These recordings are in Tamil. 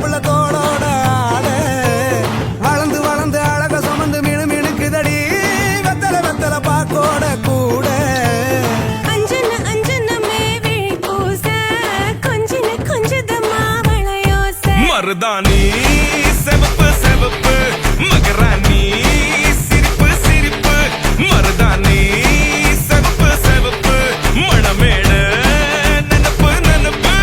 புள்ள தோளோட ஆட வளர்ந்து வளர்ந்து அழக சுமந்து மினு மினுக்குதடி வெத்தல வெத்தல பாக்கோட கூட மருதாணி செவப்பு செவப்பு மகராணி சிரிப்பு சிரிப்பு மருதாணி செவப்பு செவப்பு மணமேட நனப்பு நனப்பு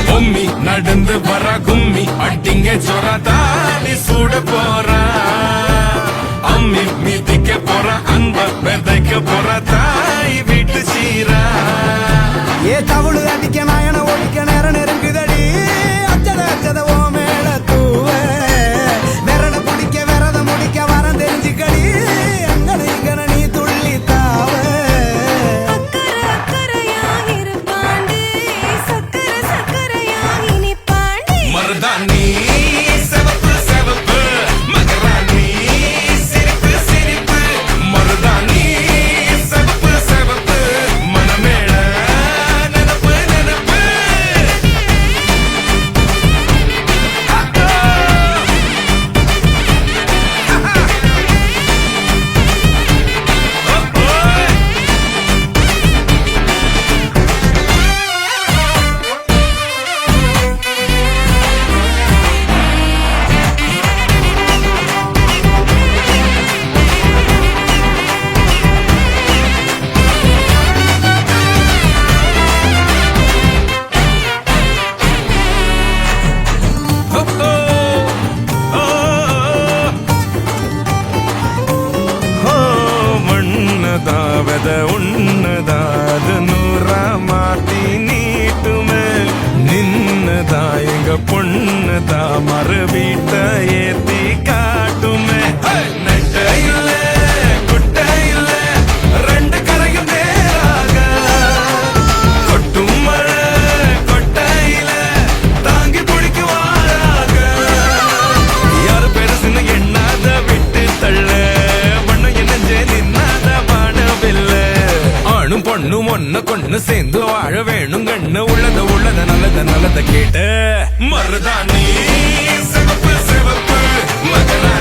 பொம்மி நடந்து வர கும்மி அட்டிங்க சொரதாலி சூட போறா அம்மி மிதிக்க போற அன்ப விதைக்க போற தாய் வீட்டு சீரா ஏ தவுளு அடிக்க நாயன ஒழிக்க நேரம் நெருங்குதடி அச்சத அச்சத ஓ மேல தூவ விரட பிடிக்க விரத முடிக்க வரம் தெரிஞ்சுக்கடி அங்கன இங்கன நீ துள்ளி தாவ மருதாணி செவப்பு செவப்பு மகராணி சிரிப்பு சிரிப்பு மருதாணி செவப்பு செவப்பு மணமேள நனப்பு நனப்பு மண்ணதாவத உன்னதாது நூறா மாத்தி நீட்டுமே நின்னதா எங்க பொண்ணுதா மறு வீட்ட ஏத்தி காட்டுமே நெட்ட இல்ல குட்ட இல்ல ரெண்டு கரையும் நேராக கொட்டும் மழை கொட்டையில தாங்கி பிடிக்குவாராக யாரு பெருசுன்னு எண்ணாத விட்டு தள்ள ஆணும் பொண்ணும் ஒண்ணு கொண்டு சேர்ந்து வாழ வேணும் கண்ணு உள்ளத உள்ளத நல்லத நல்லத கேட்டு மருதாணி சிவப்பு சிவப்பு மகனா